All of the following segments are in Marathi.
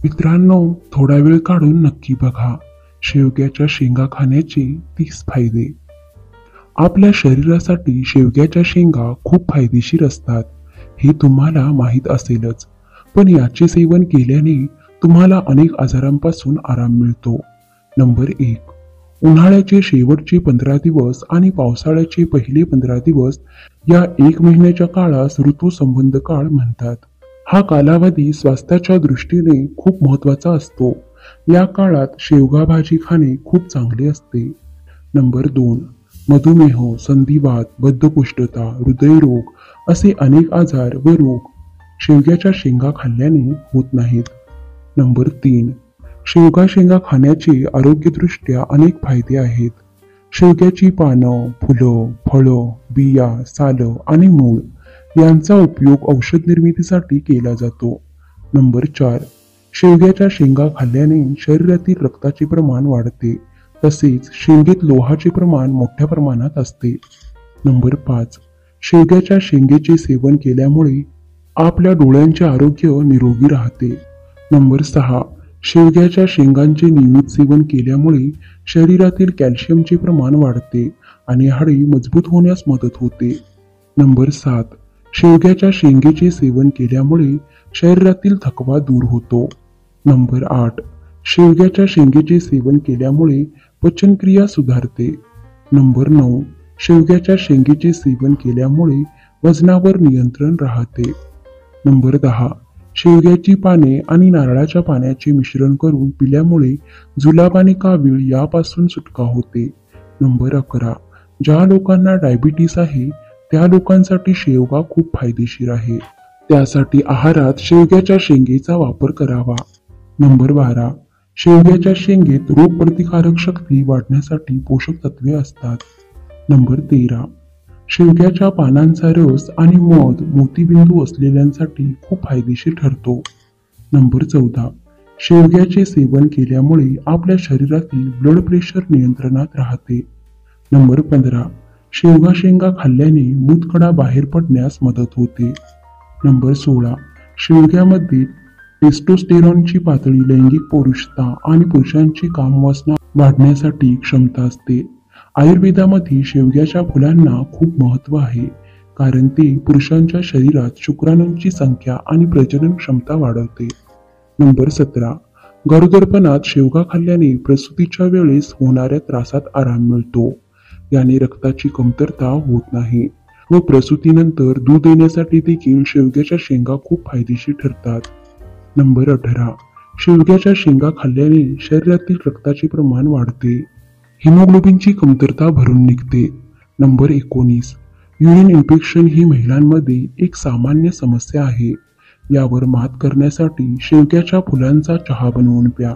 मित्रांनो, थोडा वेळ काढून नक्की बघा. शेवग्याच्या शेंगा खाण्याचे 30 फायदे. आपल्या शरीरासाठी शेवग्याच्या शेंगा खूप फायदेशीर असतात, हे तुम्हाला माहीत असेलच. पण याचे सेवन केल्याने तुम्हाला अनेक आजारांपासून आराम मिळतो. नंबर 1. उन्हाळ्याचे शेवटचे 15 दिवस आणि पावसाळ्याचे पहिले 15 दिवस या 1 महिन्याच्या काळास ऋतुसंबंध काळ म्हणतात. हा कालावधी स्वास्थ्याच्या दृष्टीने खूप महत्वाचा असतो. या काळात शेवगा भाजी खाणे खूप चांगले असते. नंबर 2. मधुमेह, संधिवात, बद्धकोष्ठता, हृदयरोग असे अनेक आजार व रोग शेवग्याच्या शेंगा खाल्ल्याने होत नाहीत. नंबर 3. शेवगा शेंगा खाण्याचे आरोग्यदृष्ट्या अनेक फायदे आहेत. शेवग्याची पानं, फुलं, फळं, बिया, सालं आणि मूळ यांचा उपयोग औषध निर्मितीसाठी केला जातो. नंबर 4. शेवग्याच्या शेंगा खाल्ल्याने शरीरातील रक्ताचे प्रमाण वाढते. तसेच शेंगेत लोहाचे प्रमाण मोठ्या प्रमाणात असते. नंबर 5. शेवग्याच्या शेंगेचे सेवन केल्यामुळे आपल्या डोळ्यांचे आरोग्य निरोगी राहते. नंबर 6. शेवग्याच्या शेंगांचे नियमित सेवन केल्यामुळे शरीरातील कॅल्शियमचे प्रमाण वाढते आणि हाडे मजबूत होण्यास मदत होते. नंबर 7. शेवग्याच्या शेंगेचे सेवन केल्यामुळे शरीरातील थकवा दूर होतो. नंबर 8. शेवग्याच्या शेंगेचे सेवन केल्यामुळे पचनक्रिया सुधारते. नंबर 9. शेवग्याच्या शेंगेचे सेवन केल्यामुळे वजनावर नियंत्रण राहते. नंबर 10. शेवग्याची पाने आणि नारळाच्या पाण्याचे मिश्रण करून पिल्यामुळे जुलाब आणि कावीळ यापासून सुटका होते. नंबर 11. ज्या लोकांना डायबिटीस आहे त्या लोकांसाठी शेवगा खूप फायदेशीर आहे. त्यासाठी आहारात शेवग्याच्या शेंगेचा वापर करावा. नंबर 12. शेवग्याच्या शेंगेत रोगप्रतिकारक शक्ती वाढण्यासाठी पोषक तत्वे असतात. नंबर 13. शेवग्याच्या पानांचा रस आणि मध मोतीबिंदू असलेल्यांसाठी खूप फायदेशीर ठरतो. नंबर 14. शेवग्याचे सेवन केल्यामुळे आपल्या शरीरातील ब्लड प्रेशर नियंत्रणात राहते. नंबर 15. शेवगा शेंगा खाल्ल्याने मूतखडा बाहेर पडण्यास मदत होते. नंबर 16. शेवग्यामध्ये टेस्टोस्टेरॉनची पातळी लैंगिक पुरुषता आणि पुरुषांची कामवासना वाढण्यासाठी क्षमता असते. आयुर्वेदामध्ये शेवग्याच्या फुलांना खूप महत्त्व आहे, कारण ते पुरुषांच्या शरीरात शुक्राणूंची संख्या आणि प्रजनन क्षमता वाढवते. नंबर 17. गरोदरपणात शेवगा खाल्ल्याने प्रसूतीच्या वेळेस होणाऱ्या त्रासात आराम मिळतो. याने रक्ताची कमतरता होत नाही व प्रसूतीनंतर दूध देण्यासाठी देखील शेवग्याच्या शेंगा खूप फायदेशीर ठरतात. नंबर 18. शेवग्याच्या शेंगा खाल्ल्याने शरीरातील रक्ताचे प्रमाण वाढते. हिमोग्लोबिनची कमतरता भरून निघते. नंबर 19. युरिन इन्फेक्शन ही महिलांमध्ये एक सामान्य समस्या आहे. यावर मात करण्यासाठी शेवग्याच्या फुलांचा चहा बनवून प्या.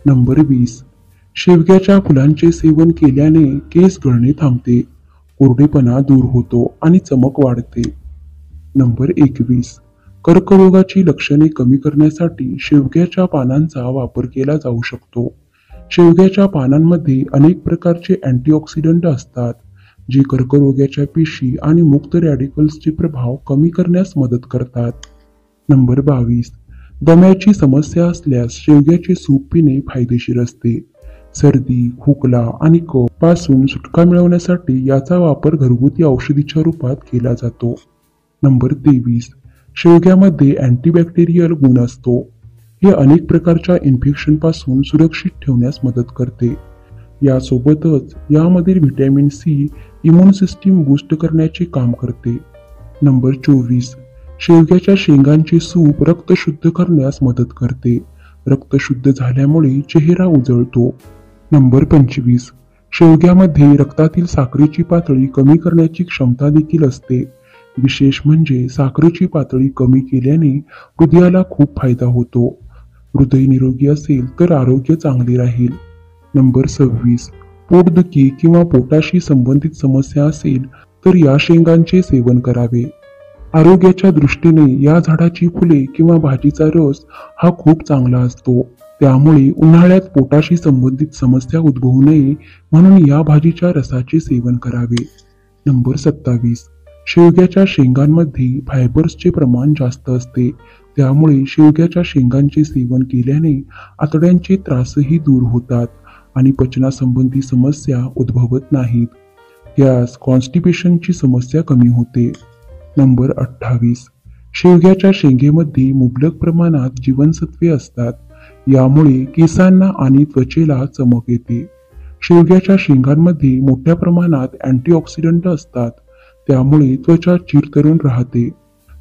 नंबर 20. शेवग्याच्या फुलांचे सेवन केल्याने केस गळणे थांबते, कोरडेपणा दूर होतो आणि चमक वाढते. नंबर 21. कर्करोगाची लक्षणे कमी करण्यासाठी शेवग्याच्या पानांचा वापर केला जाऊ शकतो. शेवग्याच्या पानांमध्ये अनेक प्रकारचे अँटीऑक्सिडंट असतात, जे कर्करोगाच्या पेशी आणि मुक्त रॅडिकल्सचे प्रभाव कमी करण्यास मदत करतात. नंबर 22. दम्याची समस्या असल्यास शेवग्याचे सूप पिणे फायदेशीर असते. सर्दी, खोकला आणि कफ पासून सुटका मिळवण्यासाठी याचा वापर घरगुती औषधीच्या रूपात केला जातो. नंबर 23. शेवग्यामध्ये अँटीबॅक्टेरियल गुण असतो. हे अनेक प्रकारच्या इन्फेक्शन पासून सुरक्षित ठेवण्यास मदत करते. यासोबतच यामधील vitamin C immune system boost करण्याचे काम करते. नंबर 24. शेवग्याच्या शेंगांचे सूप रक्त शुद्ध करण्यास मदत करते. रक्त शुद्ध झाल्यामुळे चेहरा उजळतो. नंबर 25. शेवग्यामध्ये रक्तातील साखरेची पातळी कमी करण्याची क्षमता देखील असते. विशेष म्हणजे साखरेची पातळी कमी केल्याने हृदयाला खूप फायदा होतो. हृदय निरोगी असेल तर आरोग्य चांगले राहील. नंबर 26. पोटदुखी किंवा पोटाशी संबंधित समस्या असेल तर या शेंगांचे सेवन करावे. आरोग्याच्या दृष्टीने या झाडाची फुले किंवा भाजीचा रस हा खूप चांगला असतो. त्यामुळे उन्हाळ्यात पोटाशी संबंधित समस्या उद्भवू नये म्हणून या भाजीच्या रसाचे सेवन करावे. नंबर 27. शेवग्याच्या शेंगांमध्ये फायबर्सचे प्रमाण जास्त असते, त्यामुळे शेवग्याच्या शेंगांचे सेवन केल्याने आतड्यांचे त्रासही दूर होतात आणि पचनासंबंधी समस्या उद्भवत नाहीत. गॅस, कॉन्स्टिपेशनची समस्या कमी होते. नंबर 28. शेवग्याच्या शेंगेमध्ये मुबलक प्रमाणात जीवनसत्वे असतात. यामुळे केसांना आणि त्वचेला चमक येते. शेवग्याच्या शेंगांमध्ये मोठ्या प्रमाणात अँटीऑक्सिडंट असतात. त्यामुळे त्वचा चिरतरुण राहते.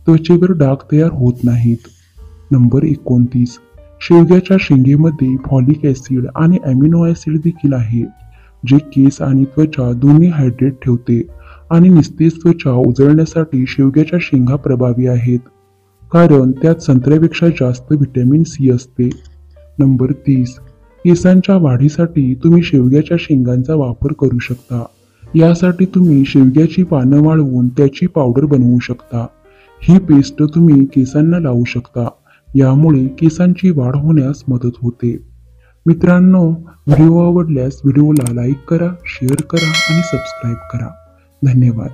त्वचेवर डाग तयार होत नाहीत. नंबर 29. शेवग्याच्या शेंगेमध्ये फॉलिक ऍसिड आणि अमिनो ऍसिड देखील आहे, जे केस आणि त्वचा दोन्ही हायड्रेट ठेवते आणि निस्तेज त्वचा उजळण्यासाठी शेवग्याच्या शेंगा प्रभावी आहेत, कारण त्यात संत्र्यापेक्षा जास्त व्हिटॅमिन सी असते. नंबर 30. केसांच्या वाढीसाठी तुम्ही शेवग्याच्या शेंगांचा वापर करू शकता. यासाठी तुम्ही शेवग्याची पानं वाळवून त्याची पावडर बनवू शकता. ही पेस्ट तुम्ही केसांना लावू शकता. यामुळे केसांची वाढ होण्यास मदत होते. मित्रांनो, व्हिडिओ आवडल्यास व्हिडिओला लाईक करा, शेअर करा आणि सबस्क्राईब करा. धन्यवाद.